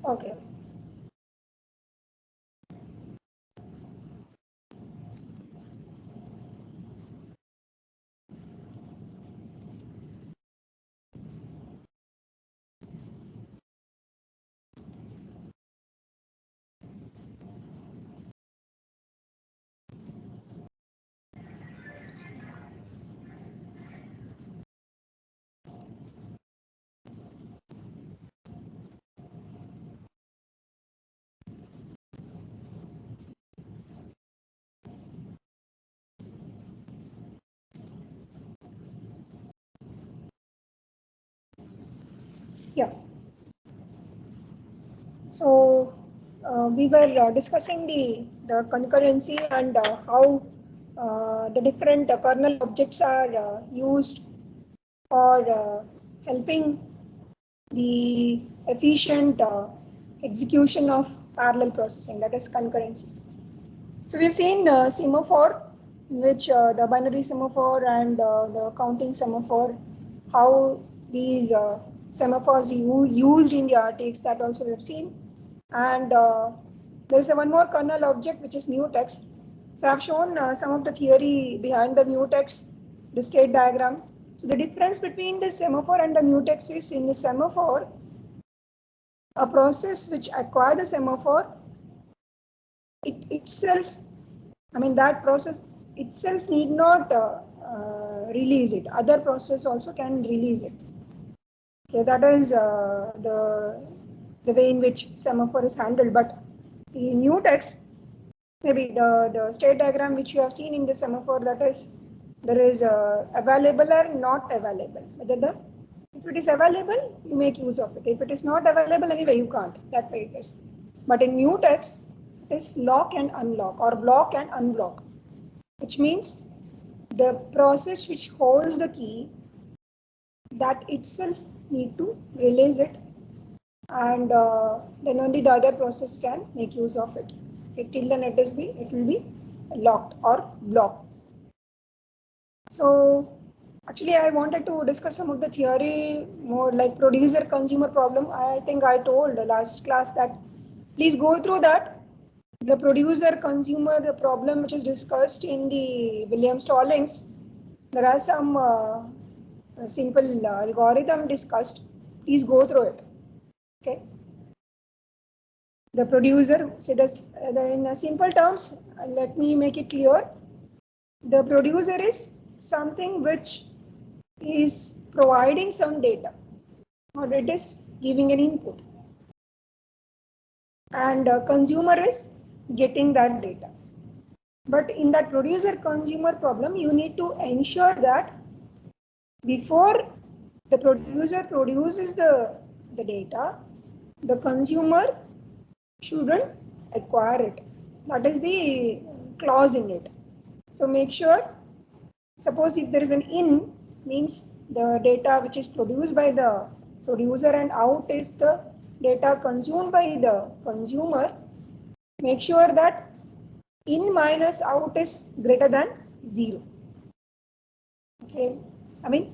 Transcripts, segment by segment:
Okay. Yeah. So we were discussing the concurrency and how the different kernel objects are used for helping the efficient execution of parallel processing, that is concurrency. So we've seen semaphore, which the binary semaphore and the counting semaphore, how these semaphores used in the RTX, that also we've seen. And there is one more kernel object, which is mutex. So I've shown some of the theory behind the mutex, the state diagram. So the difference between the semaphore and the mutex is, in the semaphore, a process which acquires the semaphore, it itself, I mean, that process itself need not release it. Other process also can release it. Okay, that is the way in which semaphore is handled. But in mutex, maybe the state diagram which you have seen in the semaphore, that is, there is available or not available. If it is available, you make use of it. If it is not available, anyway, you can't. That way it is. But in mutex, it is lock and unlock, or block and unblock, which means the process which holds the key, that itself need to release it, and then only the other process can make use of it. Okay, till then it will be locked or blocked. So actually I wanted to discuss some of the theory more, like producer consumer problem. I think I told the last class that please go through that. The producer consumer problem, which is discussed in the Williams-Stallings, there are some simple algorithm discussed. Please go through it. Okay. The producer, say this in simple terms, let me make it clear. The producer is something which is providing some data, or it is giving an input, and consumer is getting that data. But in that producer consumer problem, you need to ensure that before the producer produces the data, the consumer shouldn't acquire it. That is the clause in it. So make sure, suppose if there is an in, means the data which is produced by the producer, and out is the data consumed by the consumer, make sure that in minus out is greater than 0. Okay, I mean,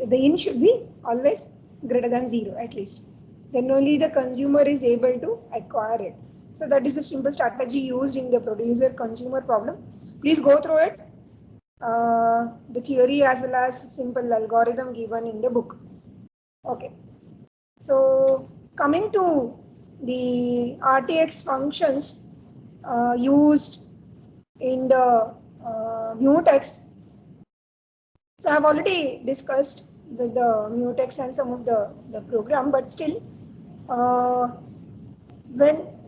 the in should be always greater than 0 at least. Then only the consumer is able to acquire it. So that is the simple strategy used in the producer consumer problem. Please go through it. The theory as well as simple algorithm given in the book. Okay. So coming to the RTX functions used in the mutex. So I have already discussed with the mutex and some of the program, but still,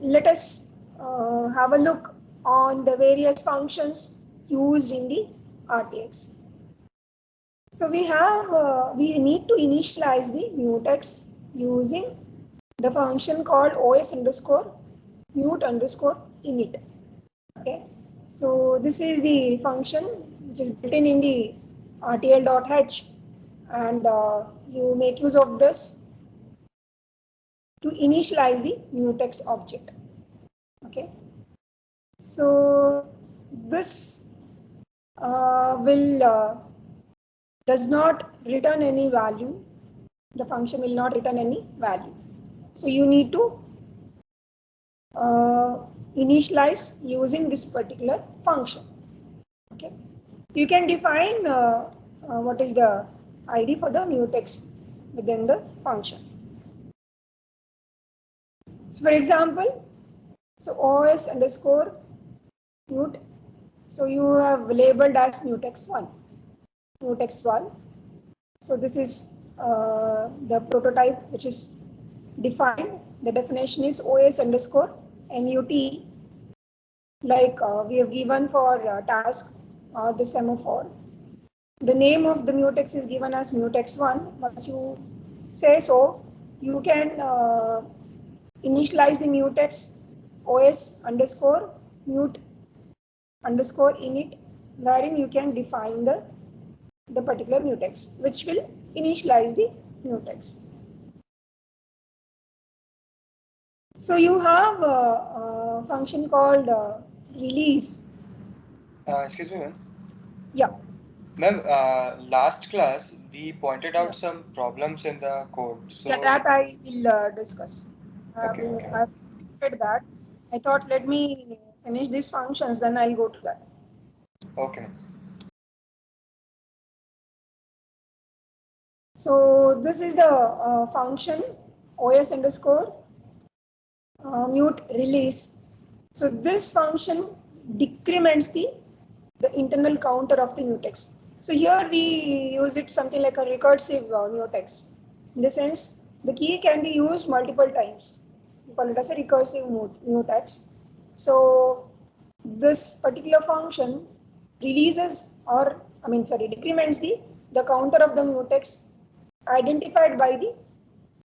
let us have a look on the various functions used in the RTX. So we need to initialize the mutex using the function called os underscore mute underscore init. Okay, so this is the function which is built in the RTL.h, and you make use of this to initialize the mutex object. Okay, so this does not return any value. The function will not return any value. So you need to initialize using this particular function. Okay, you can define what is the ID for the mutex within the function. So for example, so OS underscore mute. So you have labeled as mutex1, mutex1. So this is the prototype which is defined. The definition is OS underscore mut, like we have given for task or the semaphore. The name of the mutex is given as mutex1. Once you say so, you can initialize the mutex OS underscore mute underscore init, wherein you can define the particular mutex, which will initialize the mutex. So you have a function called release. Excuse me, ma'am. Yeah. Ma'am, last class we pointed out some problems in the code. So yeah, that I will discuss. okay, okay. I've expected that. I thought let me finish these functions, then I'll go to that. Okay. So this is the function OS underscore mute release. So this function decrements the internal counter of the mutex. So here we use it something like a recursive mutex. In the sense, the key can be used multiple times. We call it as a recursive mutex. So this particular function releases decrements the counter of the mutex identified by the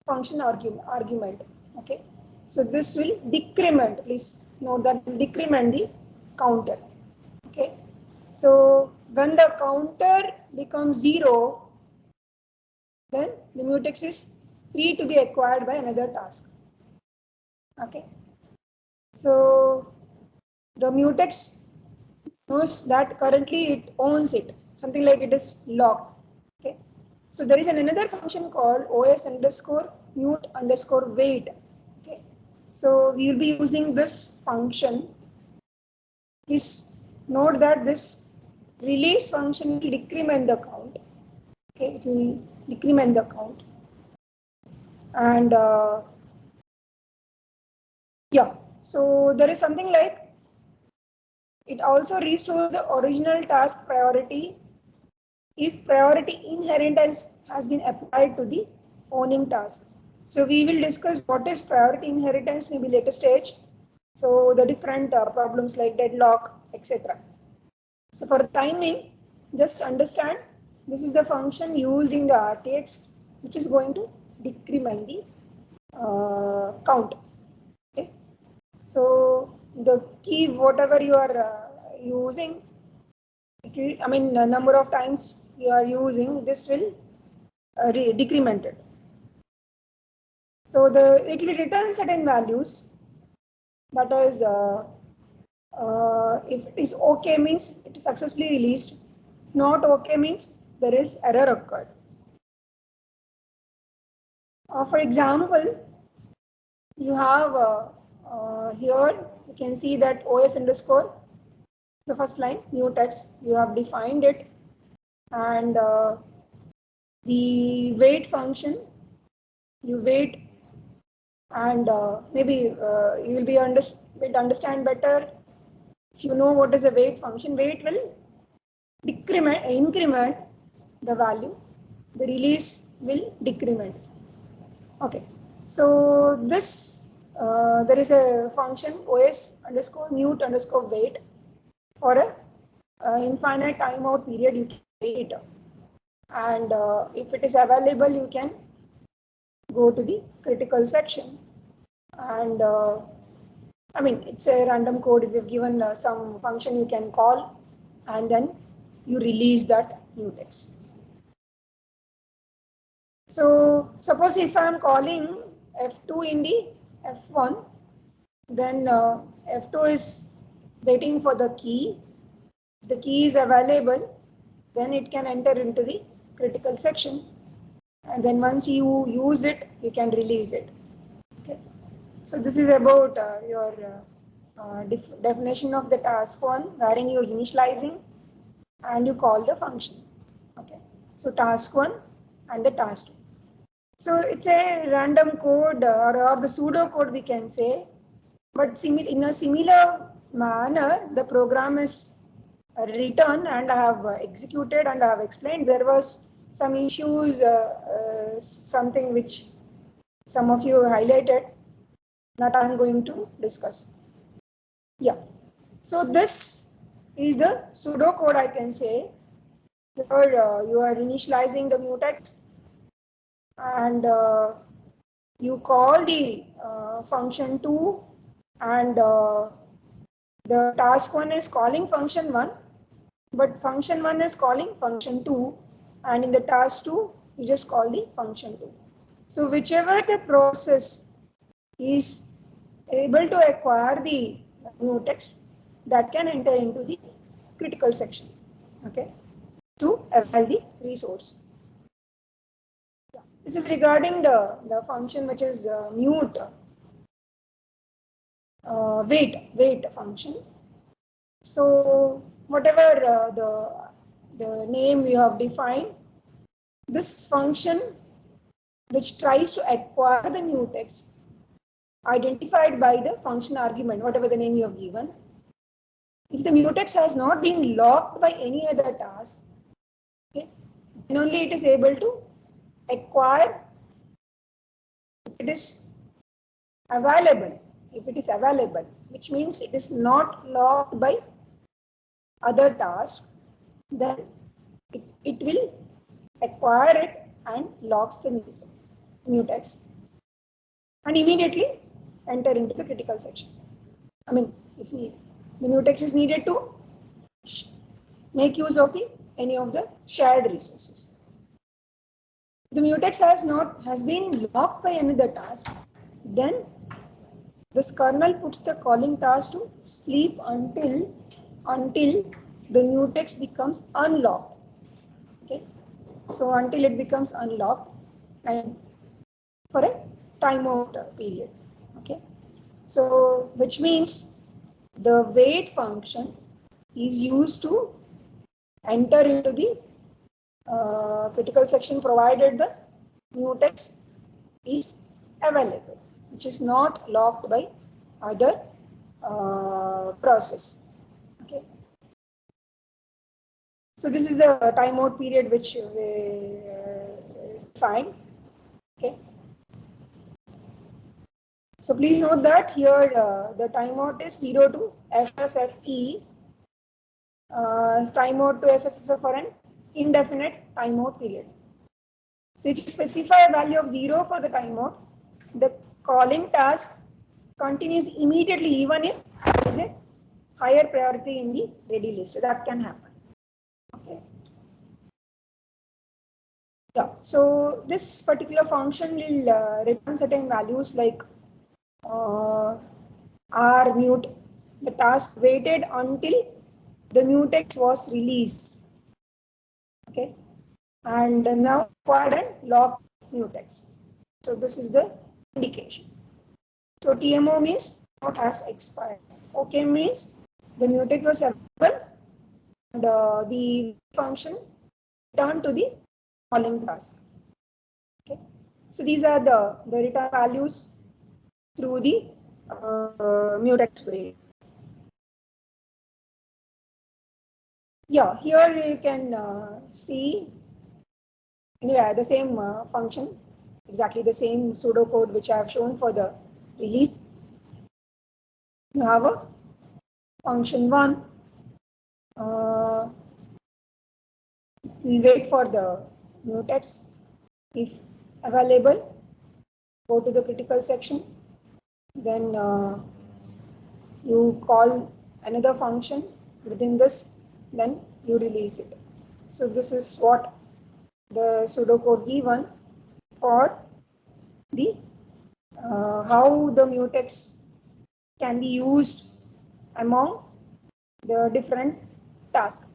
function argument. Okay, so this will decrement, please note that will decrement the counter. Okay, so when the counter becomes 0, then the mutex is free to be acquired by another task. Okay, so the mutex knows that currently it owns it, something like it is locked. Okay, so there is another function called OS underscore mute underscore wait. Okay, so we will be using this function. Please note that this release function will decrement the count. Okay, it will decrement the count, and yeah, so there is something like it also restores the original task priority if priority inheritance has been applied to the owning task. So we will discuss what is priority inheritance maybe later stage. So the different problems like deadlock, etc. So for the timing, just understand this is the function used in the RTX which is going to decrement the count. Okay. So the key, whatever you are using, the number of times you are using, this will decrement it. So it will return certain values. That is, if it is okay means it is successfully released. Not okay means there is error occurred. For example, you have here you can see that OS underscore, the first line mutex, you have defined it, and the wait function, you wait, and maybe you will be understand better if you know what is a wait function. Wait will increment the value, the release will decrement. Okay, so this there is a function OS underscore mute underscore wait. For a infinite timeout period you can wait, and if it is available you can go to the critical section, and it's a random code. If you've given some function you can call, and then you release that mutex. So suppose if I am calling F2 in the F1, then F2 is waiting for the key. If the key is available, then it can enter into the critical section, and then once you use it, you can release it. Okay. So this is about your definition of the task one, wherein you're initializing and you call the function. Okay. So task one and the task two. So it's a random code or the pseudo code we can say, but in a similar manner, the program is written and I have executed and I have explained. There was some issues, something which some of you highlighted that I am going to discuss. Yeah. So this is the pseudo code I can say. Here you are initializing the mutex and you call the function 2 and the task 1 is calling function 1, but function 1 is calling function 2, and in the task 2 you just call the function 2. So whichever the process is able to acquire the mutex, that can enter into the critical section, okay, to avail the resource. This is regarding the function which is mute wait function. So whatever the name we have defined, this function which tries to acquire the mutex identified by the function argument, whatever the name you have given. If the mutex has not been locked by any other task, okay, then only it is able to acquire if it is available. If it is available, which means it is not locked by other tasks, then it will acquire it and locks the mutex and immediately enter into the critical section. I mean, if the mutex is needed to make use of any of the shared resources. If the mutex has been locked by another task, then this kernel puts the calling task to sleep until the mutex becomes unlocked. Okay, so until it becomes unlocked and for a timeout period. Okay, so which means the wait function is used to enter into the critical section provided the mutex is available, which is not locked by other process. Okay. So this is the timeout period which we find. Okay. So please note that here the timeout is 0 to FFFE. Timeout to FFFF for an indefinite timeout period. So if you specify a value of 0 for the timeout, the calling task continues immediately even if there is a higher priority in the ready list. That can happen. Okay. Yeah. So this particular function will return certain values like R mute. The task waited until the mutex was released. Okay. And now acquired and locked mutex. So this is the indication. So TMO means not has expired. OK means the mutex was available and the function returned to the calling task. Okay. So these are the return values through the mutex wait. Yeah, here you can see anyway the same function, exactly the same pseudocode which I have shown for the release. You have a function 1. We'll wait for the mutex. If available, go to the critical section. Then you call another function within this, then you release it. So this is what the pseudocode given for the how the mutex can be used among the different tasks.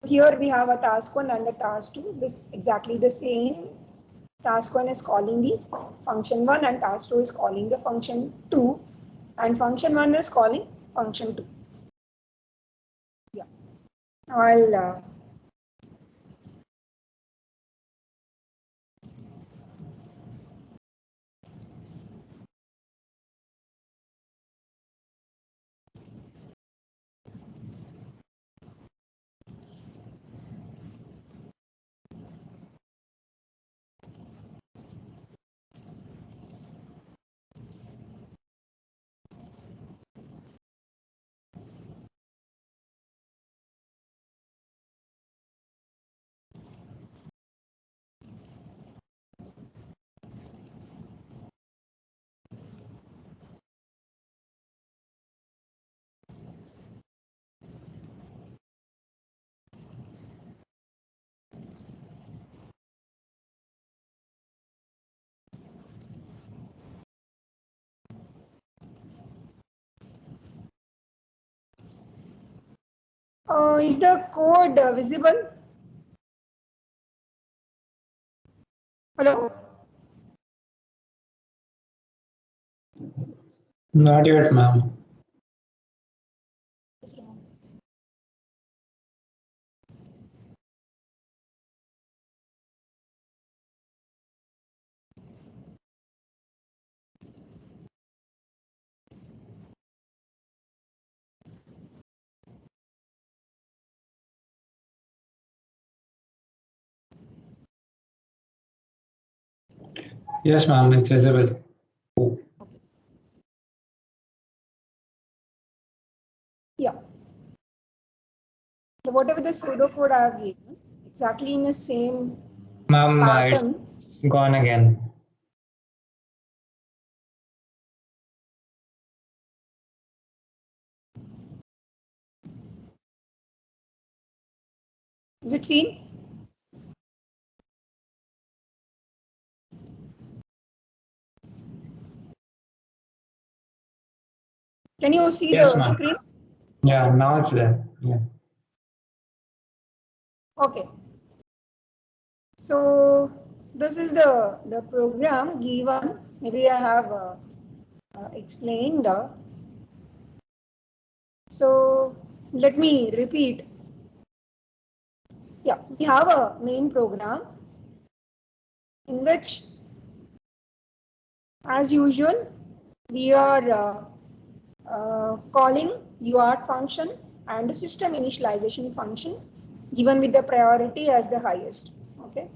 Here we have a task 1 and the task 2. This exactly the same. Task 1 is calling the function 1 and task 2 is calling the function 2 and function 1 is calling function 2. Yeah, I'll is the code visible? Hello? Not yet, ma'am. Yes, ma'am, it's visible. Yeah. So whatever the pseudocode I have given, exactly in the same Ma'am, pattern. it's gone again. Is it seen? Can you see Yes, the ma'am. screen? Yeah, now it's there. Yeah. Okay. So this is the program given. Maybe I have explained. So let me repeat. Yeah, we have a main program in which, as usual, we are calling UART function and the system initialization function given with the priority as the highest. Okay.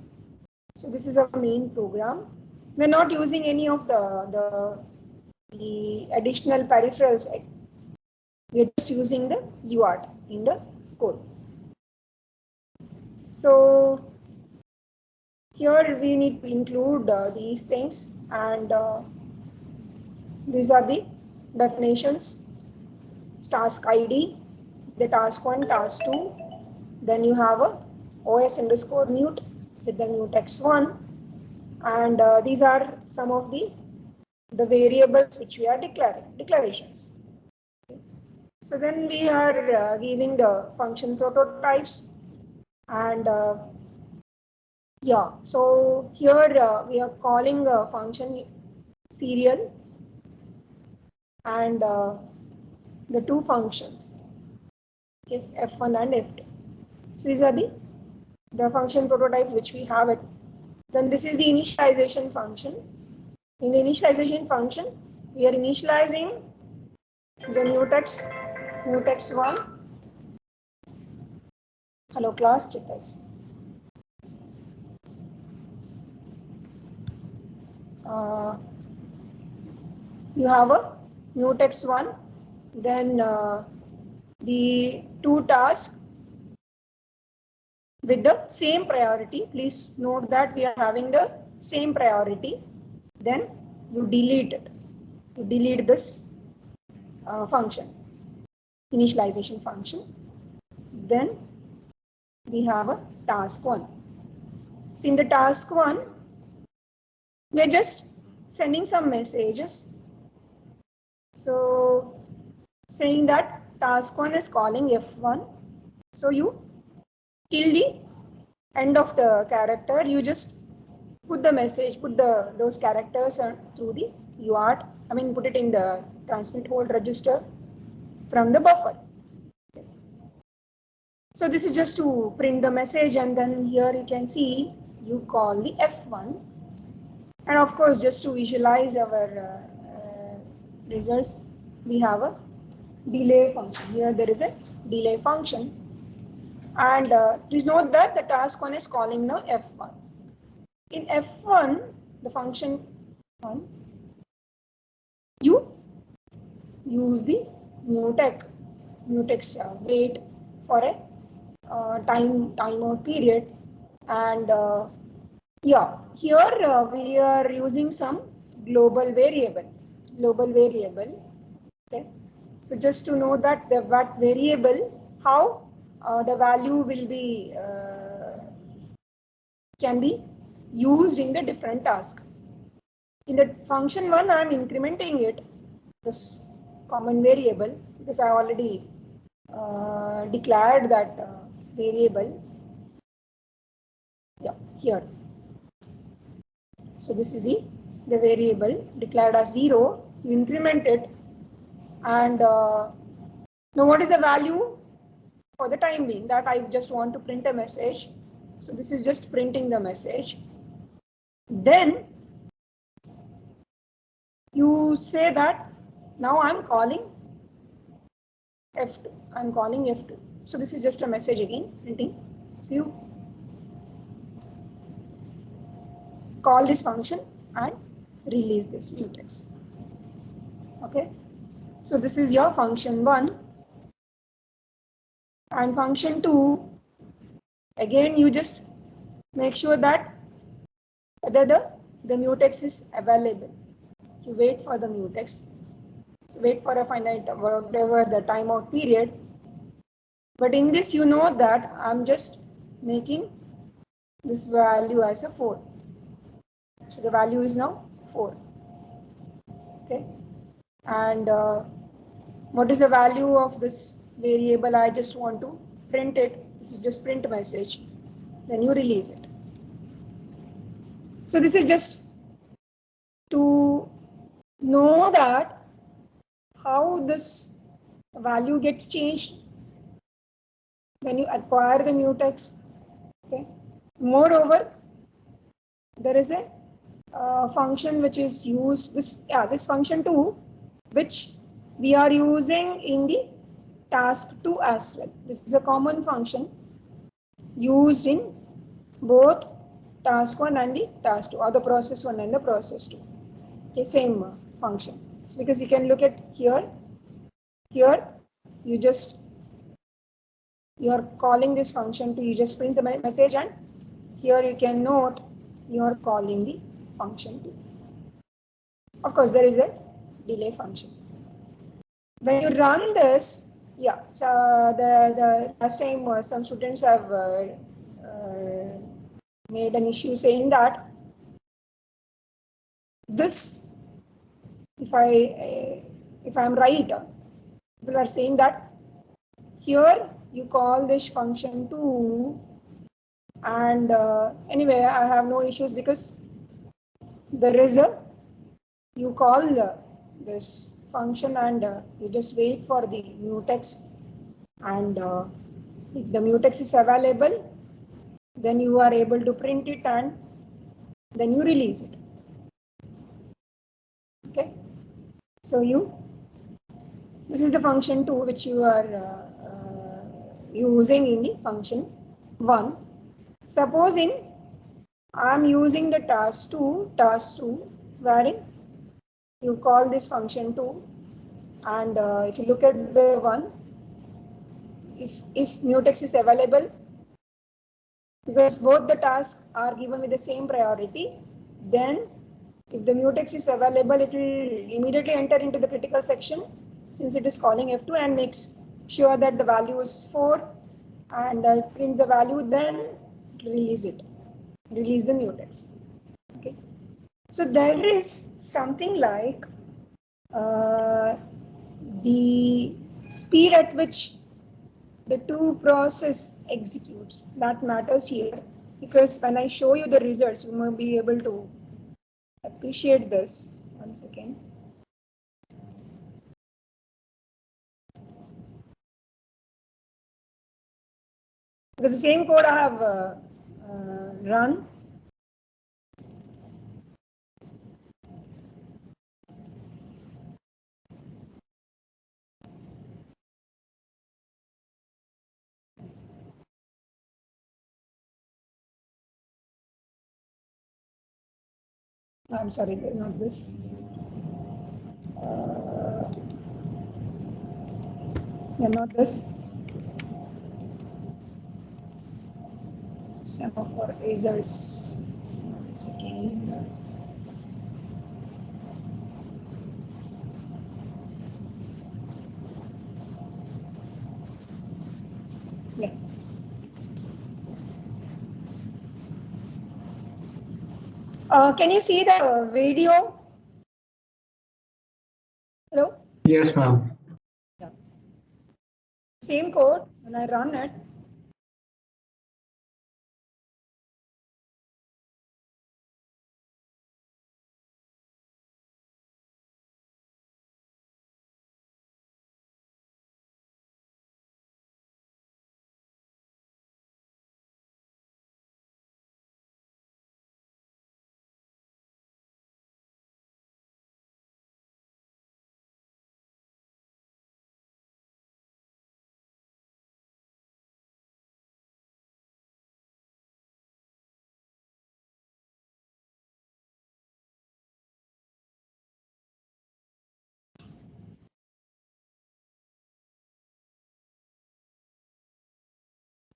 So this is our main program. We're not using any of the additional peripherals. We're just using the UART in the code. So here we need to include these things, and these are the definitions. Task ID, the task 1, task 2. Then you have a OS underscore mute with the mutex 1. And these are some of the variables which we are declaring, declarations. So then we are giving the function prototypes, and yeah, so here we are calling a function serial and the two functions, if f1 and f2. So these are the function prototype which we have it. Then this is the initialization function. In the initialization function, we are initializing the mutex 1. Hello class, check this. You have a mutex 1, then the two tasks with the same priority. Please note that we are having the same priority. Then you delete it. You delete this function, initialization function. Then we have a task 1. So in the task 1, we are just sending some messages. So saying that task 1 is calling f1. So you till the end of the character, you just put the message, put those characters through the UART. I mean, put it in the transmit hold register from the buffer. So this is just to print the message, and then here you can see you call the F1, and of course just to visualize our results, we have a delay function. Here there is a delay function, and please note that the task 1 is calling now F1. In F1, the function 1, you use the mutex wait for a timeout period, and yeah, here we are using some global variable. Okay, so just to know that the what variable, how the value will be can be used in the different task. In the function 1, I am incrementing it, this common variable, because I already declared that variable. Yeah, here. So this is the variable declared as 0. You increment it, and now what is the value for the time being? That I just want to print a message. So this is just printing the message. Then you say that now I'm calling F2. I'm calling F2. So this is just a message again, printing. So you call this function and release this mutex. Okay. So this is your function 1. And function 2, again you just make sure that whether the mutex is available. You wait for the mutex. So wait for a finite, whatever the timeout period. But in this, you know that I'm just making this value as a 4. So the value is now 4. Okay. And what is the value of this variable? I just want to print it. This is just print message. Then you release it. So this is just to know that how this value gets changed when you acquire the mutex. Okay. Moreover, there is a function which is used, this function 2, which we are using in the task 2 as well. This is a common function used in both task 1 and the task 2, or the process 1 and the process 2. Okay, same function. So because you can look at here you are calling this function to, you just print the message, and here you can note you are calling the function 2. Of course, there is a delay function. When you run this, yeah, so the last time some students have made an issue saying that this, if I'm right, people are saying that here you call this function 2, and anyway I have no issues because there is a, you call this function and you just wait for the mutex, and if the mutex is available, then you are able to print it and then you release it. Okay, so this is the function 2 which you are using in the function 1. Supposing I am using the task 2 wherein you call this function 2, and if you look at the one, if mutex is available, because both the tasks are given with the same priority, then if the mutex is available, it will immediately enter into the critical section since it is calling F2 and makes sure that the value is 4, and print the value, then release the mutex. Okay, so there is something like the speed at which the two process executes, that matters here. because when I show you the results, you may be able to appreciate this. One second. Because the same code I have run. I'm sorry, not this. Yeah, not this. Some of our results. One second. Yeah. Can you see the video? Hello? Yes, ma'am. Yeah. Same code, when I run it,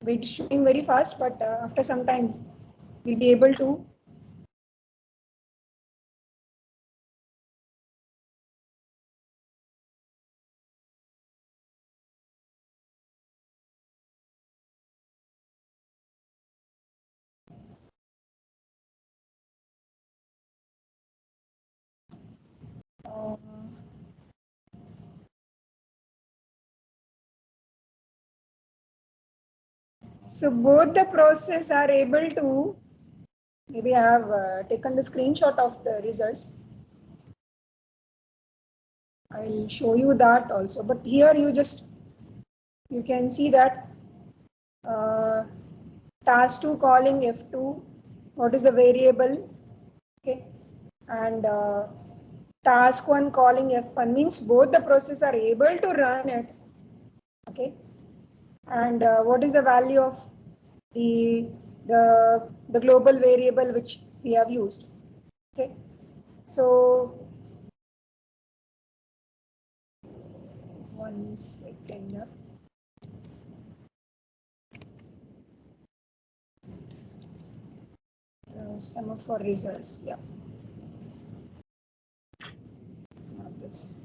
it's showing very fast, but after some time, we'll be able to. Uh, so both the process are able to, maybe I have taken the screenshot of the results. I will show you that also, but here you can see that task 2 calling F2, what is the variable, okay, and task 1 calling F1 means both the process are able to run it, okay, and what is the value of the global variable which we have used, okay. So one second. Semaphore results, yeah, not this,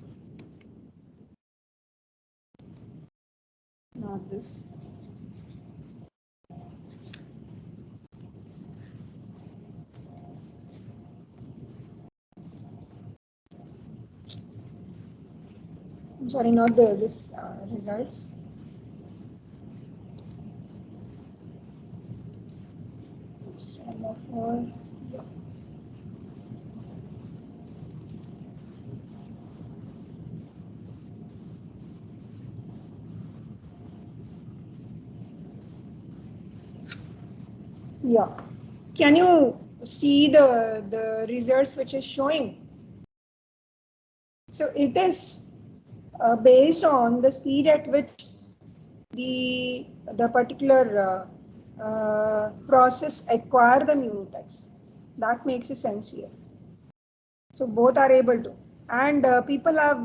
not this. I'm sorry, not this results. Semaphore, yeah. Yeah. Can you see the results which is showing? So it is based on the speed at which the particular process acquire the mutex. That makes a sense here. So both are able to, and people have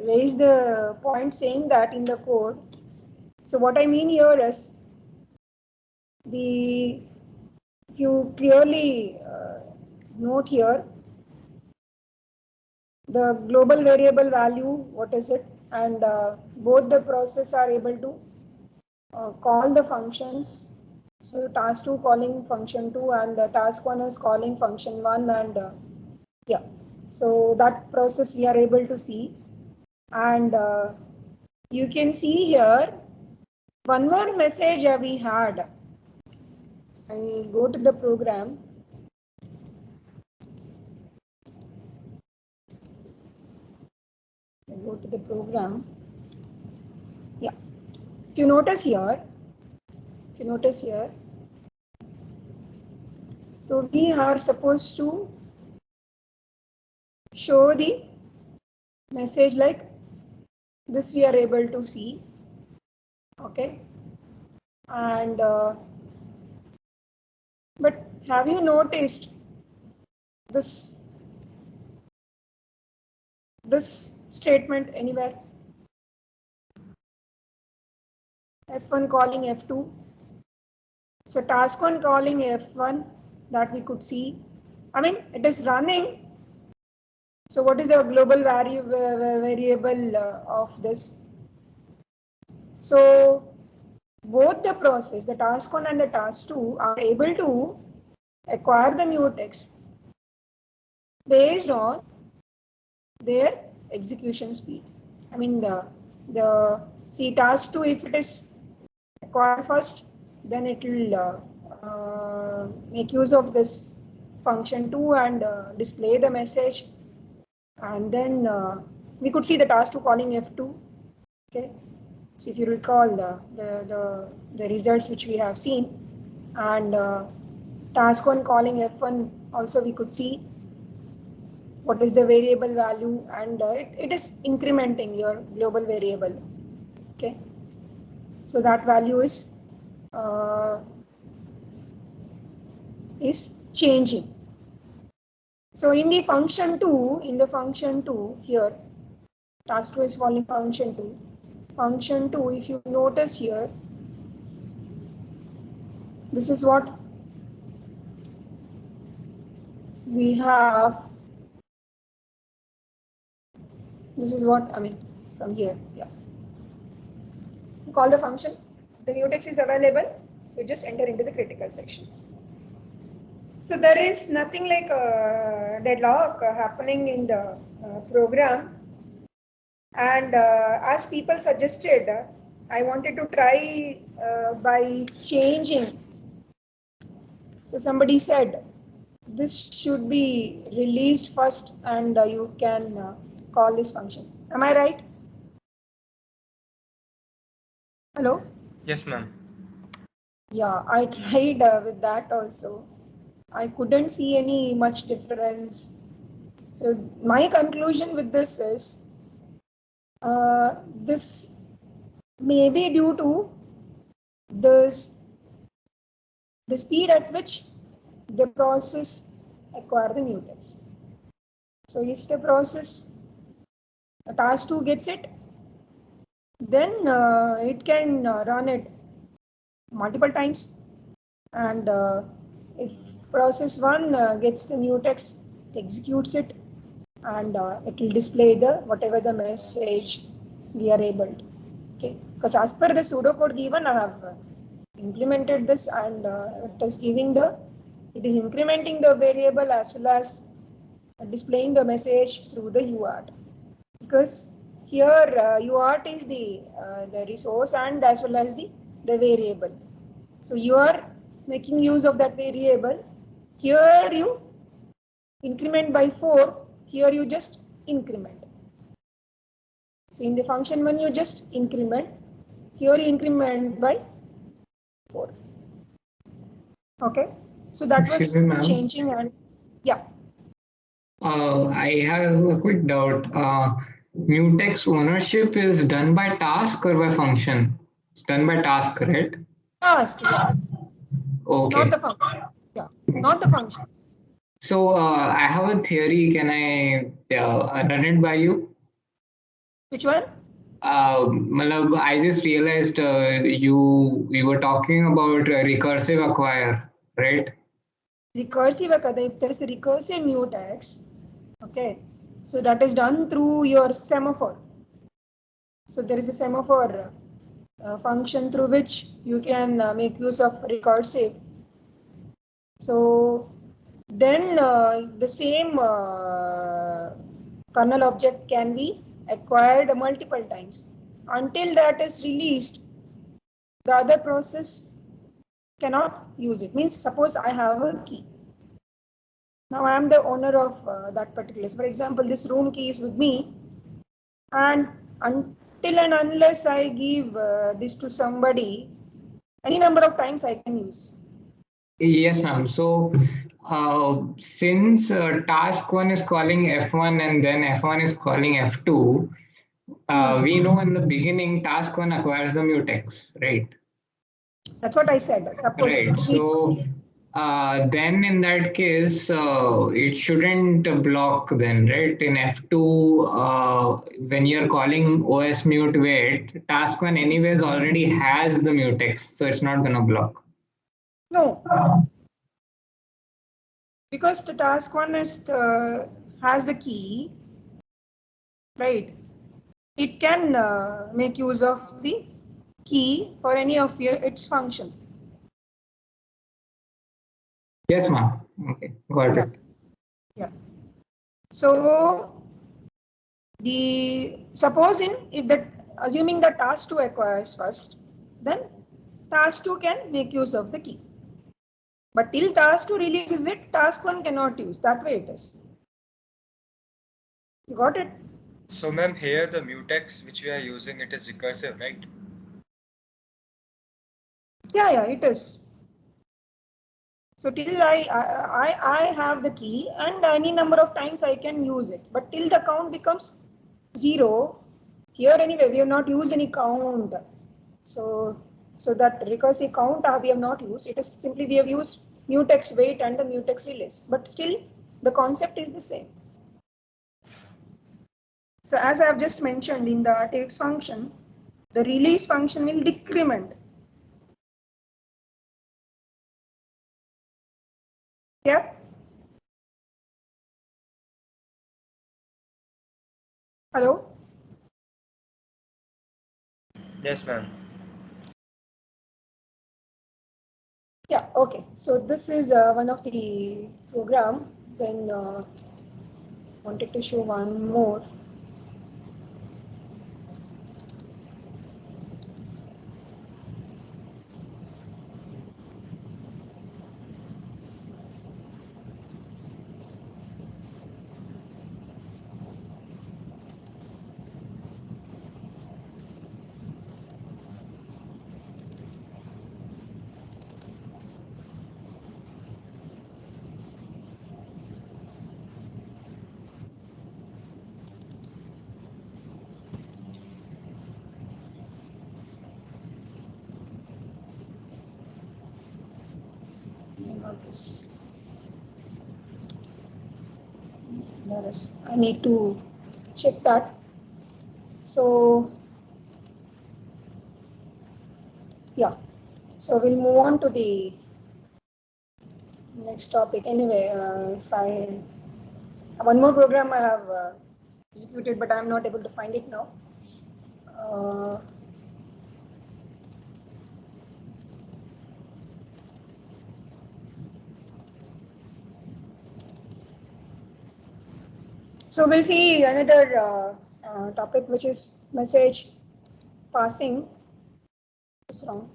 raised the point saying that in the code. So what I mean here is if you clearly note here, the global variable value, what is it, and both the process are able to call the functions. So task 2 calling function 2 and task 1 is calling function 1, and yeah, so that process we are able to see, and you can see here one more message we had. I go to the program. I go to the program. Yeah. If you notice here, so we are supposed to show the message like this. We are able to see. Okay. And but have you noticed this statement anywhere? F1 calling F2. So task one calling F1 that we could see. I mean, it is running. So what is the global variable of this? So both the process, the task 1 and the task 2 are able to acquire the mutex based on their execution speed. I mean the see task 2, if it is acquired first, then it will make use of this function 2 and display the message, and then we could see the task 2 calling F2. Okay, so if you recall the results which we have seen, and task 1 calling F1 also we could see what is the variable value, and it is incrementing your global variable. Okay, so that value is changing. So in the function 2, here, task 2 is calling function 2. Function 2, if you notice here, this is what we have. This is what I mean from here. Yeah. You call the function. The mutex is available. You just enter into the critical section. So there is nothing like a deadlock happening in the program. And as people suggested, I wanted to try by changing. So somebody said this should be released first, and you can call this function. Am I right? Hello? Yes, ma'am. Yeah, I tried with that also. I couldn't see any much difference. So my conclusion with this is this may be due to the speed at which the process acquire the mutex. So if the process task 2 gets it, then it can run it multiple times, and if process 1 gets the mutex, executes it, and it will display the whatever the message we are able to. Okay, because as per the pseudocode given, I have implemented this, and it is incrementing the variable as well as displaying the message through the UART, because here UART is the resource and as well as the variable. So you are making use of that variable. Here you increment by 4. Here you just increment. So in the function 1 you just increment. Here you increment by 4. Okay. So that Excuse was me, ma'am. changing, and yeah. I have a quick doubt. Mutex ownership is done by task or by function? It's done by task, correct? Task, yes. Okay. Not the function. Yeah, not the function. So I have a theory. Can I run it by you? Which one? Malab, I just realized you were talking about recursive acquire, right? Recursive, if there is a recursive mutex, okay, so that is done through your semaphore. So there is a semaphore function through which you can make use of recursive. So then the same kernel object can be acquired multiple times. Until that is released, the other process cannot use it. Means suppose I have a key. Now I am the owner of that particular. For example, this room key is with me, and until and unless I give this to somebody, any number of times I can use. Yes, ma'am. So since task 1 is calling F1 and then F1 is calling F2, we know in the beginning task 1 acquires the mutex, right? That's what I said. Suppose. Right. So then in that case, it shouldn't block then, right? In F2, when you're calling OS mute wait, task 1 anyways already has the mutex, so it's not gonna block. No. Because the task 1 is has the key, right? It can make use of the key for any of its function. Yes, ma'am. Okay, got it. Yeah. So if that assuming that task 2 acquires first, then task 2 can make use of the key. But till task 2 releases it, task 1 cannot use. That way it is. You got it? So ma'am, here the mutex which we are using, it is recursive, right? Yeah, it is. So till I have the key, and any number of times I can use it. But till the count becomes 0, here anyway we have not used any count. So that recursive count we have not used. It is simply we have used mutex wait and the mutex release. But still the concept is the same. So as I have just mentioned in the RTX function, the release function will decrement. Yeah. Hello. Yes, ma'am. Yeah. Okay. So this is one of the program. Then wanted to show one more. This. I need to check that. So yeah. So we'll move on to the next topic. Anyway, if I one more program I have executed, but I'm not able to find it now. So we'll see another topic, which is message passing. What's wrong?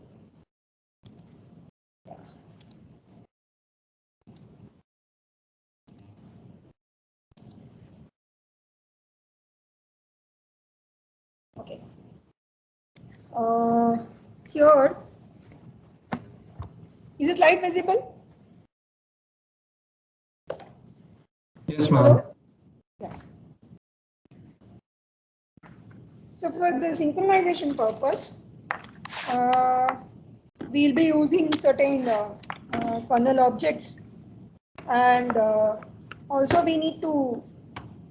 Okay. Here, is the slide visible? Yes, ma'am. Yeah. So for the synchronization purpose, we'll be using certain kernel objects, and also we need to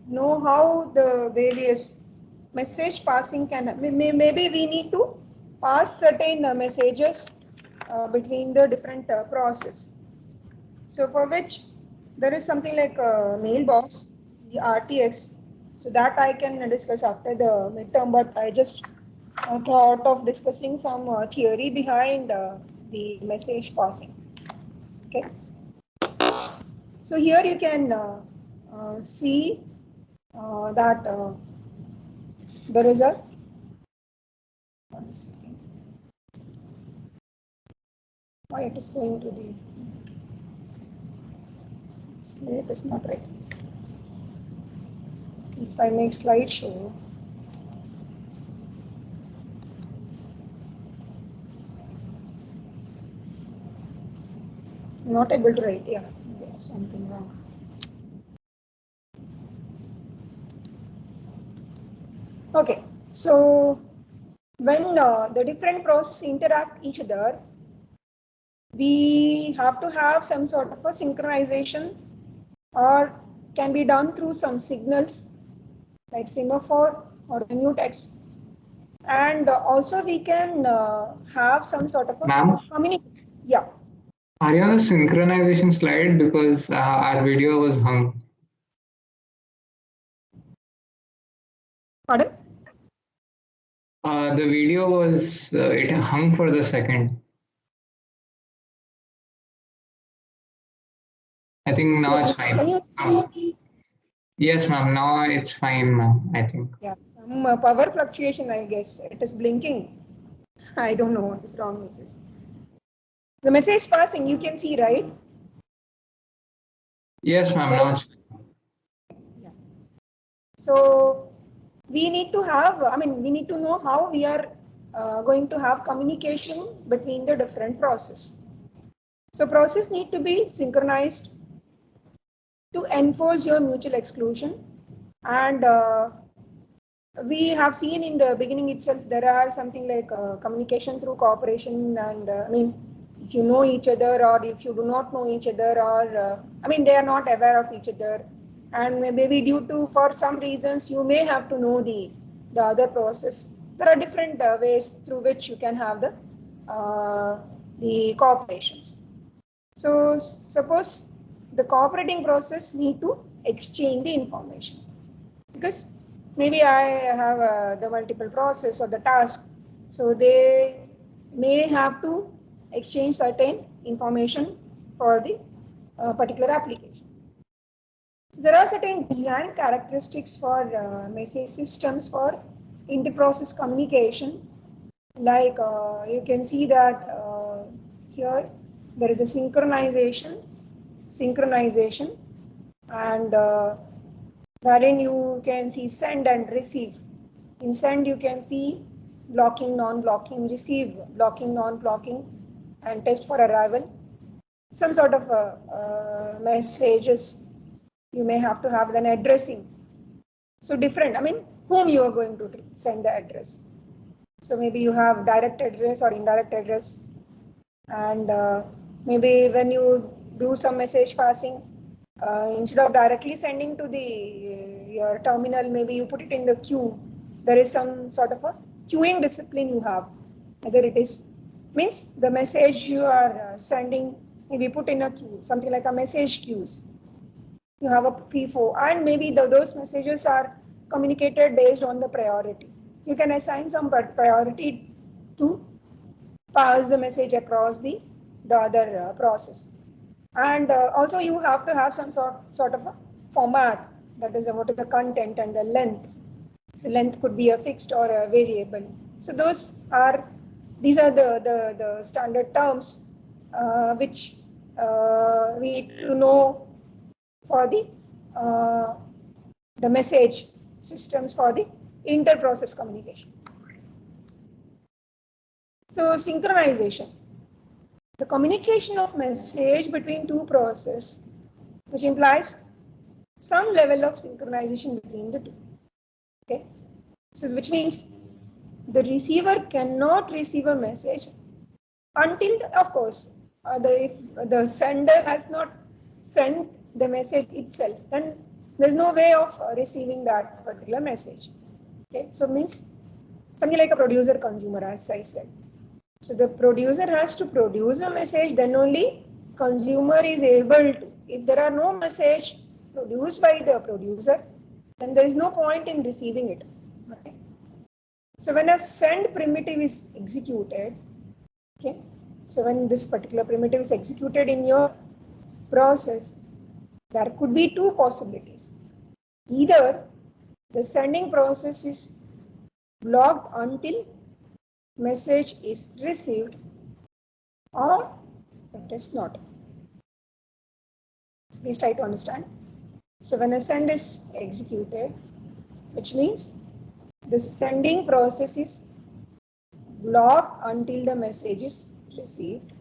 know how the various message passing can, maybe we need to pass certain messages between the different process. So for which there is something like a mailbox, the RTX. So that I can discuss after the midterm, but I just thought of discussing some theory behind the message passing. Okay. So here you can see that there is a, one second. why it is going to the slide is not right. If I make slideshow, not able to write. Yeah, there's something wrong. Okay, so when the different processes interact each other, we have to have some sort of a synchronization, or can be done through some signals like semaphore or mutex, and also we can have some sort of a communication. Yeah. Are you on the synchronization slide? Because our video was hung. Pardon? The video was, it hung for the second. I think now it's fine. Can you see? Yes, ma'am. Now it's fine, ma'am. I think. Yeah, some power fluctuation, I guess. It is blinking. I don't know what is wrong with this. The message passing, you can see, right? Yes, ma'am. Now it's fine. Yeah. So we need to have, we need to know how we are going to have communication between the different processes. So process need to be synchronized to enforce your mutual exclusion. And we have seen in the beginning itself, there are something like communication through cooperation. And if you know each other, or if you do not know each other, or they are not aware of each other, and maybe due to, for some reasons, you may have to know the other process. There are different ways through which you can have the cooperations. So suppose the cooperating process need to exchange the information, because maybe I have the multiple process or the task, so they may have to exchange certain information for the particular application. So there are certain design characteristics for message systems for inter-process communication. Like you can see that here there is a synchronization, and wherein you can see send and receive. In send, you can see blocking, non-blocking, receive, blocking, non-blocking, and test for arrival. Some sort of messages you may have to have, then addressing. So different, whom you are going to send the address. So maybe you have direct address or indirect address, and maybe when you do some message passing, instead of directly sending to the your terminal, maybe you put it in the queue. There is some sort of a queuing discipline you have. Whether it is means the message you are sending, maybe put in a queue, something like a message queues. You have a FIFO, and maybe those messages are communicated based on the priority. You can assign some priority to pass the message across the other process. And also you have to have some sort of a format, that is what is the content and the length. So length could be a fixed or a variable. So these are the standard terms which we need to know for the message systems for the inter-process communication. So synchronization, the communication of message between two processes, which implies some level of synchronization between the two. Okay, so which means the receiver cannot receive a message until, of course, if the sender has not sent the message itself, then there's no way of receiving that particular message. Okay, so means something like a producer consumer, as I said. So the producer has to produce a message, then only consumer is able to. If there are no message produced by the producer, then there is no point in receiving it. Okay. So when a send primitive is executed, okay, so when this particular primitive is executed in your process, there could be two possibilities. Either the sending process is blocked until message is received, or It is not. So please try to understand. So when a send is executed, which means the sending process is blocked until the message is received.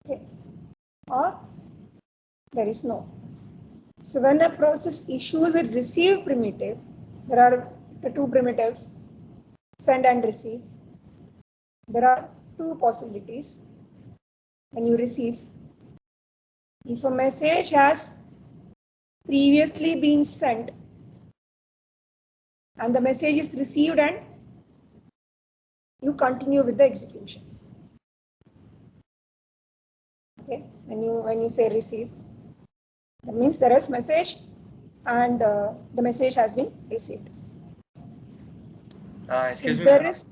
Okay. Or there is no. So when a process issues a receive primitive, there are the two primitives, send and receive. There are two possibilities when you receive. If a message has previously been sent and the message is received and you continue with the execution. Okay, when you say receive, that means there is message and the message has been received. Excuse so me, there ma'am. is,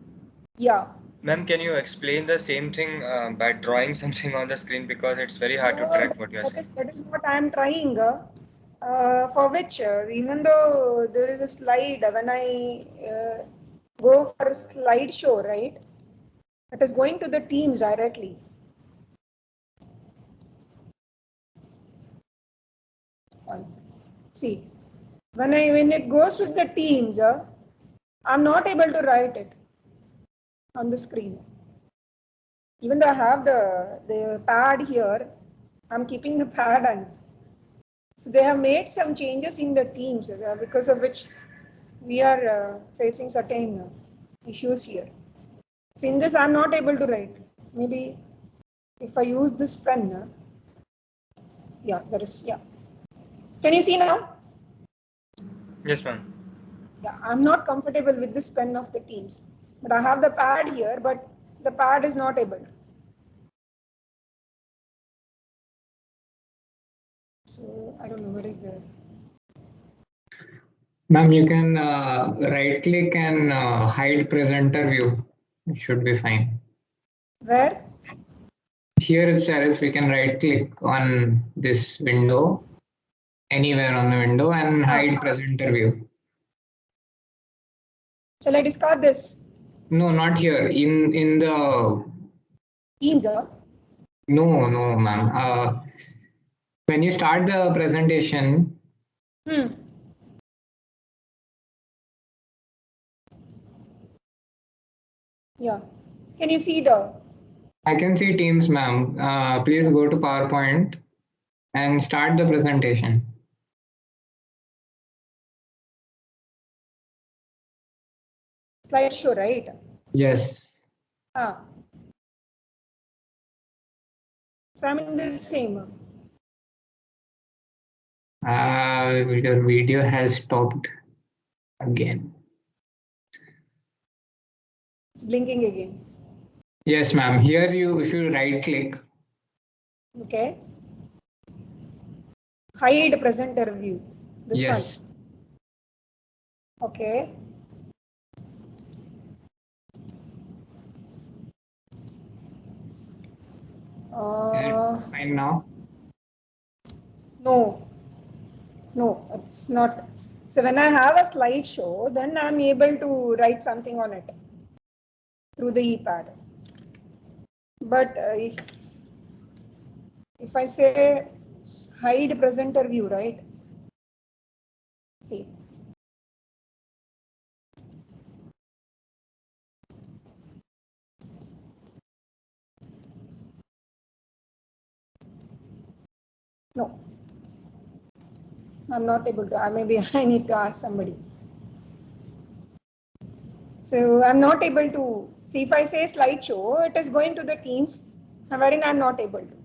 yeah. Ma'am, can you explain the same thing by drawing something on the screen, because it's very hard to track what you are saying. That is what I am trying. For which, even though there is a slide, when I go for slideshow, right, it is going to the Teams directly. Once, see, when it goes to the Teams, I'm not able to write it on the screen. Even though I have the pad here, I'm keeping the pad on. So they have made some changes in the Teams, because of which we are facing certain issues here. So in this, I'm not able to write. Maybe if I use this pen, yeah, there is, yeah. Can you see now? Yes, ma'am. Yeah, I'm not comfortable with this pen of the Teams, but I have the pad here, but the pad is not able. So I don't know, where is the... Ma'am, you can right click and hide presenter view. It should be fine. Where? Here itself, we can right click on this window, anywhere on the window, and hide presenter view. Shall I discard this? No, not here. In the Teams, no, ma'am. When you start the presentation, yeah. Can you see the... I can see Teams, ma'am. Please go to PowerPoint and start the presentation. slideshow, right? Yes. So I'm in the same. Your video has stopped again. It's blinking again. Yes, ma'am. Here you, if you right click. Okay. Hide presenter view. This yes. one. Okay. Fine now. No, it's not. So when I have a slideshow, then I'm able to write something on it through the ePad. But if I say hide presenter view, right? See. No. I'm not able to. Maybe I need to ask somebody. So I'm not able to see. If I say slideshow, it is going to the Teams, wherein I'm not able to.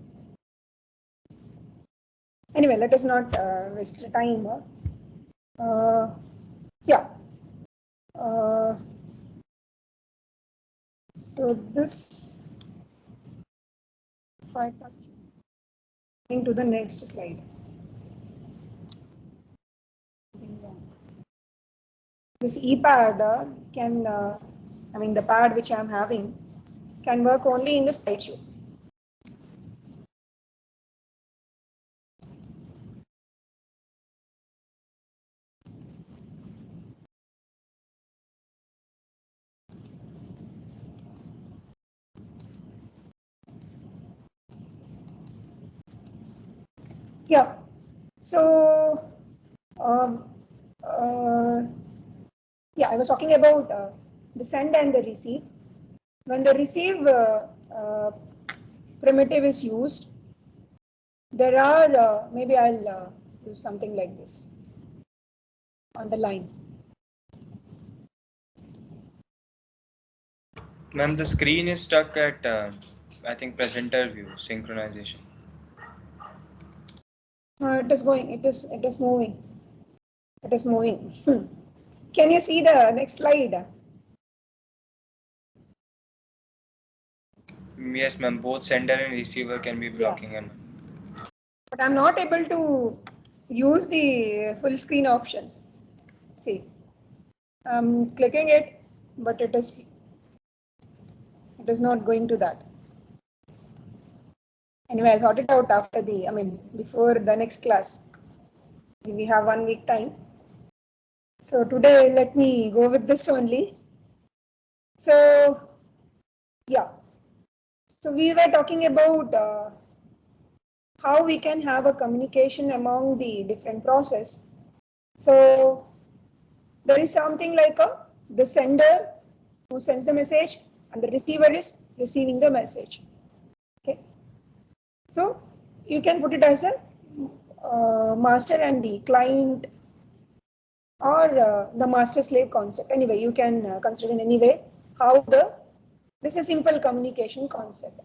Anyway, let us not waste time. Yeah. So this, if I touch into the next slide. This ePad can, the pad which I'm having can work only in the slideshow. Yeah. So, um, yeah, I was talking about the send and the receive. When the receive primitive is used, there are, maybe I'll use something like this on the line. Ma'am, the screen is stuck at, I think, presenter view synchronization. It is going, it is moving. It is moving. Can you see the next slide? Yes, ma'am, both sender and receiver can be blocking and But I'm not able to use the full screen options. See, I'm clicking it, but it is not going to that. Anyway, I'll sort it out after before the next class. We have 1 week time. So today, let me go with this only. So, yeah. So we were talking about how we can have a communication among the different process. So there is something like the sender who sends the message and the receiver is receiving the message. Okay. So you can put it as a master and the client, or the master slave concept. Anyway, you can consider in any way how this is a simple communication concept.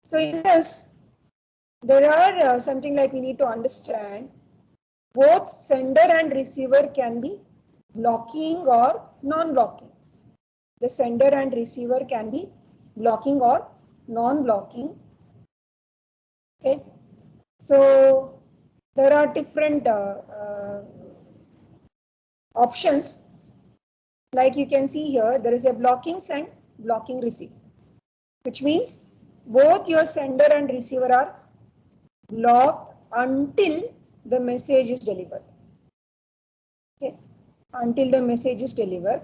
So in this, there are something like we need to understand both sender and receiver can be blocking or non-blocking. The sender and receiver can be blocking or non-blocking. Okay, so there are different options. Like you can see here, there is a blocking send, blocking receive, which means both your sender and receiver are blocked until the message is delivered. Okay, until the message is delivered.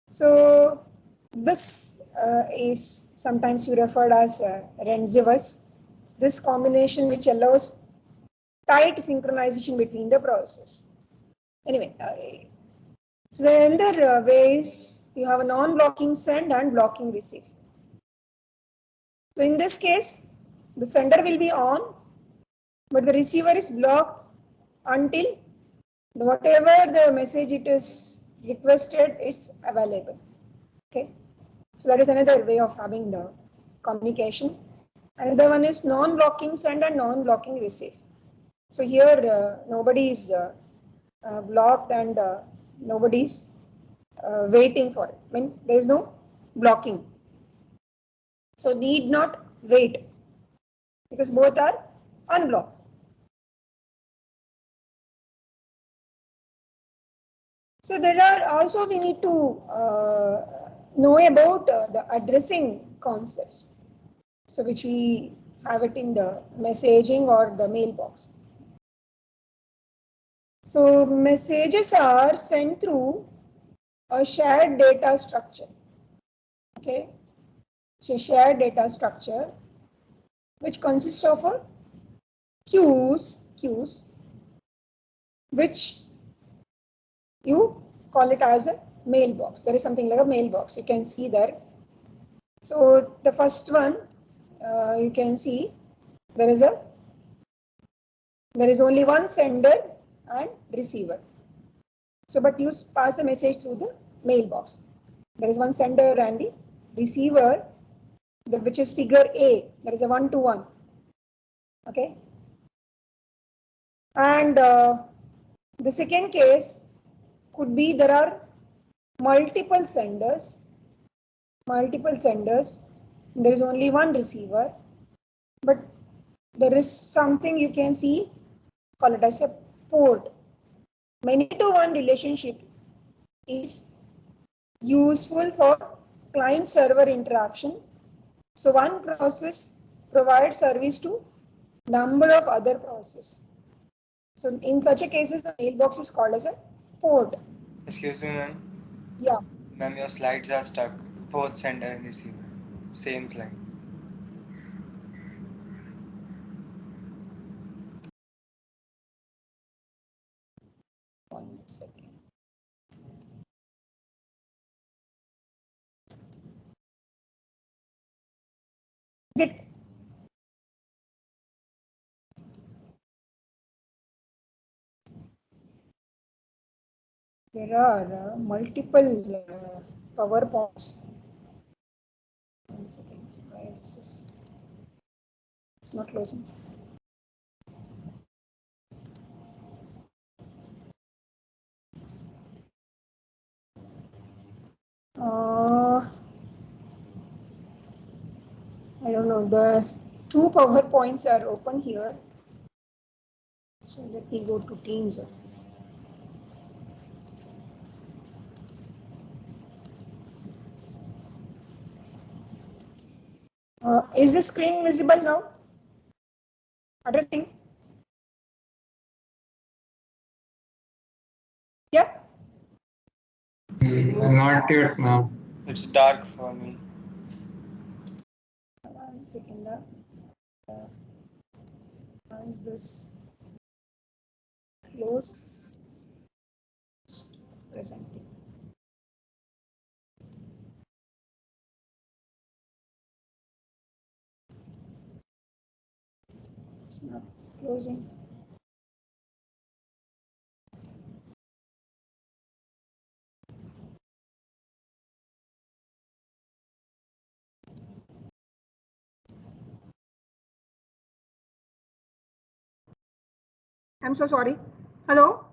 So this is sometimes you referred as Rendzivers. This combination which allows tight synchronization between the process. Anyway, so the other ways you have a non-blocking send and blocking receive. So in this case, the sender will be on, but the receiver is blocked until whatever the message it is requested is available. Okay, so that is another way of having the communication. Another one is non-blocking send and non-blocking receive. So here nobody is blocked and nobody is waiting for it. I mean, there is no blocking. So need not wait because both are unblocked. So there are also we need to know about the addressing concepts. So which we have it in the messaging or the mailbox. So messages are sent through a shared data structure. Okay, so shared data structure which consists of a queues, which you call it as a mailbox. There is something like a mailbox. You can see there. So the first one, you can see there is only one sender and receiver. So, but you pass a message through the mailbox. There is one sender and the receiver, which is figure A. There is a 1-to-1. Okay. And the second case could be there are multiple senders. There is only one receiver, but there is something you can see, call it as a port. Many-to-one relationship is useful for client-server interaction. So one process provides service to number of other processes. So in such a cases, the mailbox is called as a port. excuse me, ma'am. Yeah. Ma'am, your slides are stuck. Both sender and receiver. Same slide. 1 second. Is it? There are multiple PowerPoints. 1 second. Why this is? It's not closing. I don't know. The 2 PowerPoints are open here. So let me go to Teams. Is the screen visible now? Addressing? Yeah? Not yet now. It's dark for me. 1 second. Is this closed? Presenting. It's not closing. I'm so sorry. Hello?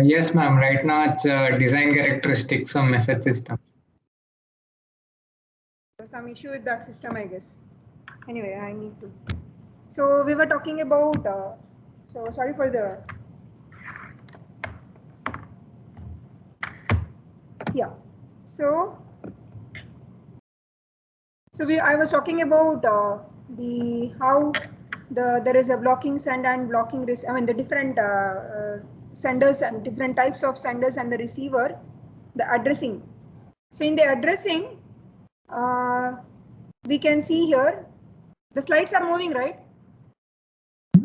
Yes, ma'am. Right now it's design characteristics of message system. There's some issue with that system, I guess. Anyway, I need to. So we were talking about, so sorry for the, yeah. So I was talking about the how there is a blocking send and blocking I mean the different senders and different types of senders and the receiver, the addressing. So in the addressing, we can see here the slides are moving, right?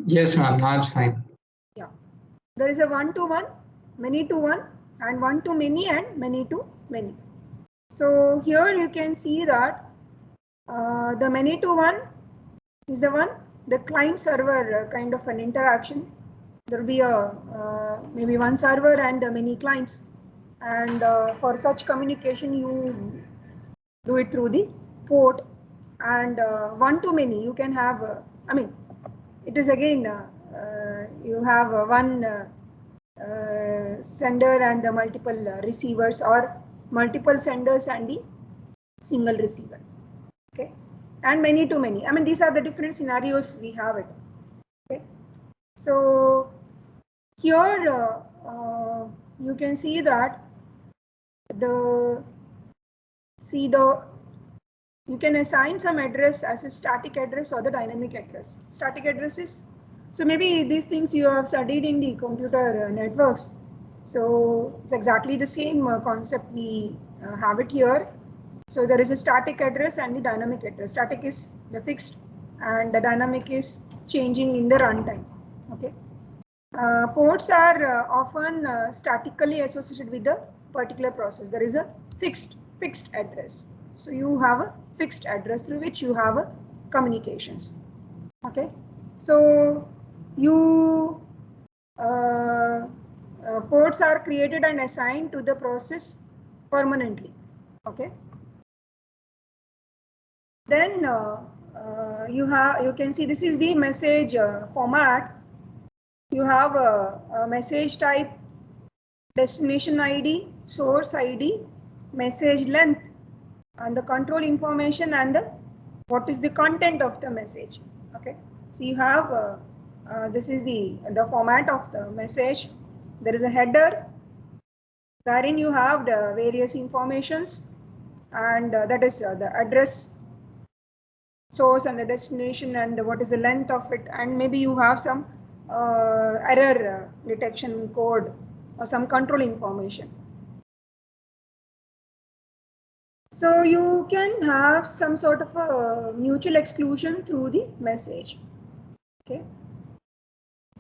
Yes, ma'am. Now it's fine. Yeah. There is a one-to-one, many-to-one, and one-to-many and many-to-many. So here you can see that the many-to-one is the client-server kind of an interaction. There will be a maybe one server and many clients, and for such communication you do it through the port. And one-to-many you can have. I mean, it is again you have one sender and the multiple receivers, or multiple senders and the single receiver. Okay, and many to many. I mean, these are the different scenarios we have it. Okay, so here you can see that you can assign some address as a static address or the dynamic address. Static address is, so maybe these things you have studied in the computer networks. So it's exactly the same concept we have it here. So there is a static address and the dynamic address. Static is the fixed and the dynamic is changing in the runtime. Okay. Ports are often statically associated with the particular process. There is a fixed address. So you have a fixed address through which you have a communications. Okay. So you ports are created and assigned to the process permanently. Okay. Then you can see this is the message format. You have a message type, destination ID, source ID, message length, and the control information, and the what is the content of the message. Okay, so you have this is the format of the message. There is a header wherein you have the various informations, and that is the address, source, and the destination, and what is the length of it, and maybe you have some error detection code or some control information. So you can have some sort of a mutual exclusion through the message. Okay.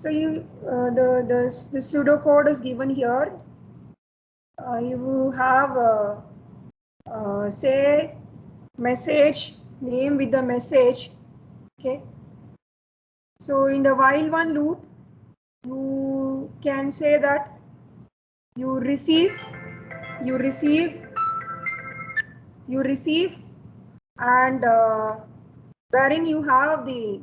So you the pseudocode is given here. You have say message name with the message. Okay. So in the while one loop, you can say that you receive, and wherein you have the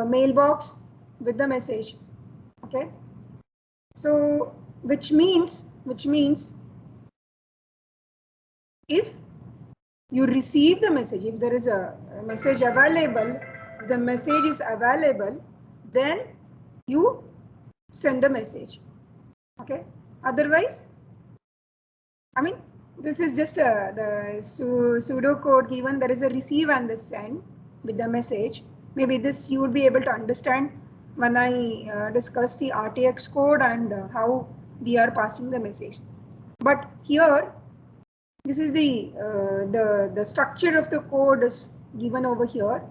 mailbox with the message. Okay. So which means if you receive the message, if there is a message available, if the message is available, then you send the message. Okay. Otherwise, I mean, this is just the pseudo code given. There is a receive and the send with the message. Maybe this you would be able to understand when I discuss the RTX code and how we are passing the message. But here, this is the structure of the code is given over here.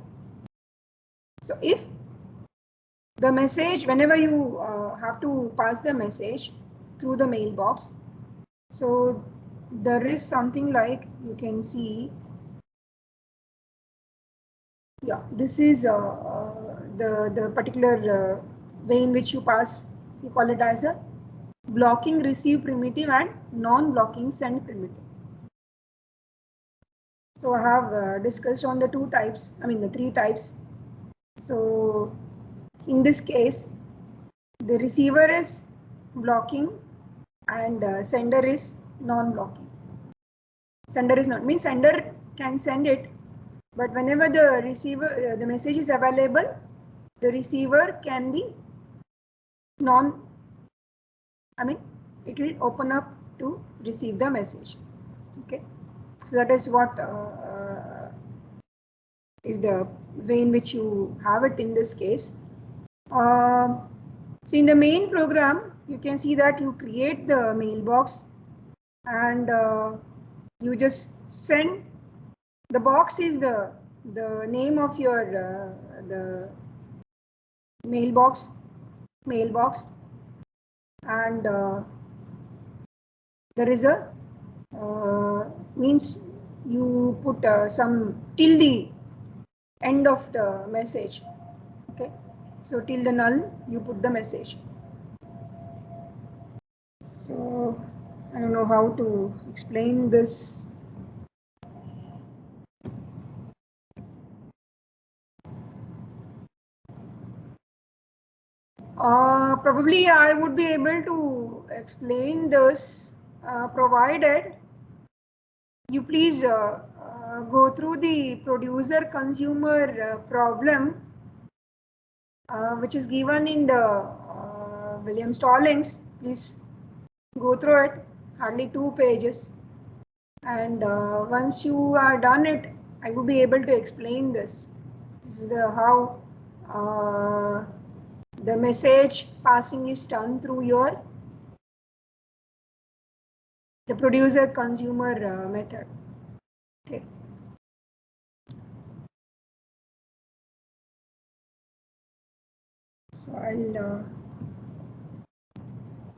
So if the message, whenever you have to pass the message through the mailbox, so there is something like you can see. Yeah, this is the particular way in which you pass. You call it as a blocking receive primitive and non-blocking send primitive. So I have discussed on the two types. I mean the three types. So in this case, the receiver is blocking and sender is non-blocking. Sender is not, means sender can send it, but whenever the receiver, the message is available, the receiver can be it will open up to receive the message. Okay, so that is what is the way in which you have it in this case. So in the main program, you can see that you create the mailbox and you just send. The box is the name of your the mailbox, and there is a means you put some till the end of the message. Okay, so till the null you put the message. So I don't know how to explain this. Probably I would be able to explain this provided you please go through the producer consumer problem which is given in the William Stallings. Please go through it, hardly 2 pages, and once you are done it, I will be able to explain this. This is how the message passing is done through the producer consumer method. Okay. So I'll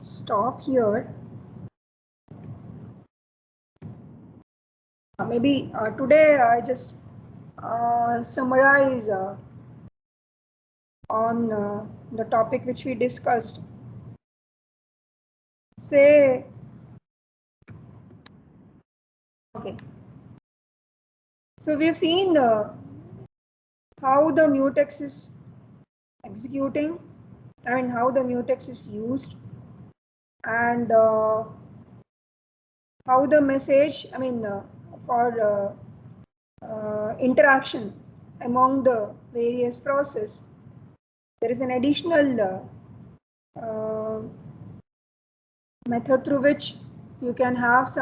stop here. Maybe today I just summarize on the topic which we discussed. Say, okay. So we've seen how the mutex is executing and how the mutex is used, and how the message, for interaction among the various process, there is an additional method through which you can pass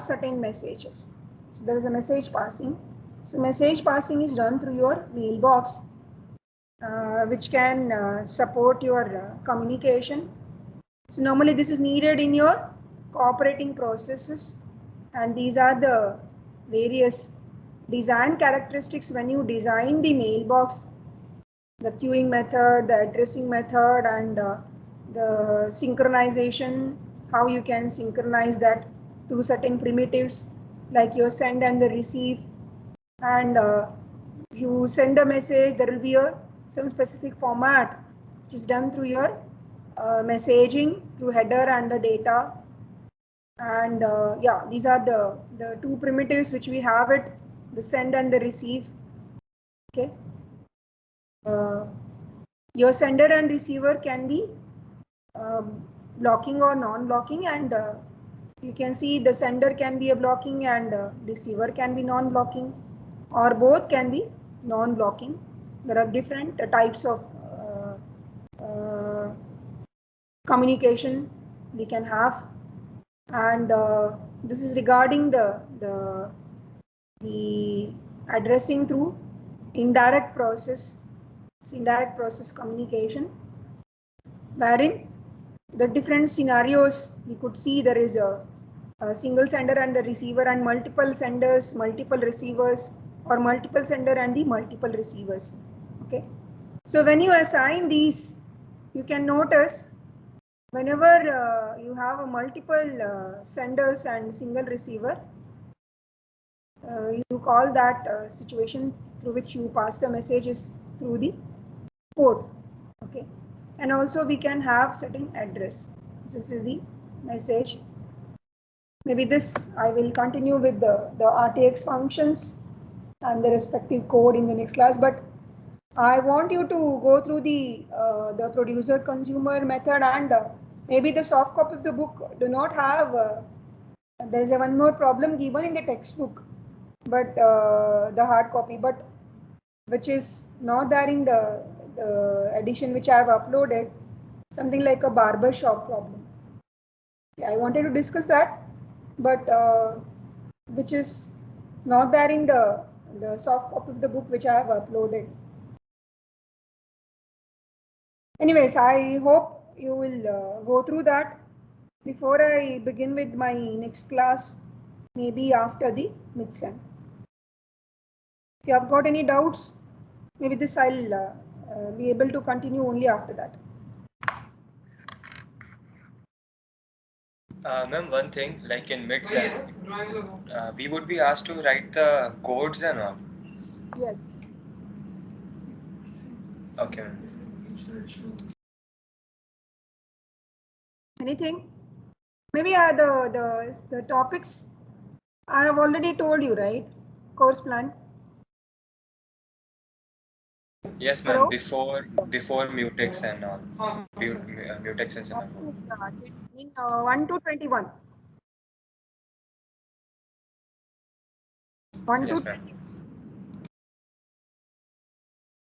certain messages. So there is a message passing. So message passing is done through your mailbox, which can support your communication. So normally this is needed in your cooperating processes, and these are the various design characteristics when you design the mailbox. the queuing method, the addressing method, and the synchronization, how you can synchronize that through certain primitives like your send and the receive. And you send a message, there will be some specific format which is done through your messaging through header and the data. And yeah, these are the two primitives which we have it, the send and the receive. Okay. Your sender and receiver can be blocking or non-blocking, and you can see the sender can be a blocking and receiver can be non-blocking, or both can be non-blocking. There are different types of communication we can have, and this is regarding the addressing through indirect process. So indirect process communication, wherein the different scenarios we could see there is a single sender and the receiver, and multiple senders, multiple receivers, or multiple sender and the multiple receivers. Okay. So when you assign these, you can notice whenever you have a multiple senders and single receiver, you call that situation through which you pass the messages through the port. Okay. And also we can have certain address. This is the message. Maybe this I will continue with the RTX functions and the respective code in the next class, but I want you to go through the producer consumer method, and maybe the soft copy of the book do not have, there is one more problem given in the textbook, but the hard copy, but which is not there in the edition which I have uploaded, something like a barber shop problem. Yeah, I wanted to discuss that, but which is not there in the soft copy of the book which I have uploaded. Anyways, I hope you will go through that before I begin with my next class, maybe after the mid-sem. If you have got any doubts, maybe this I'll be able to continue only after that. Ma'am, one thing, like in mid-sem, we would be asked to write the codes and all. Yes. Okay. Anything? Maybe the topics I have already told you, right? Course plan. Yes, ma'am. Before mutex and all, mutex and seminar. In 1 to 21. 1 Yes, to ma'am.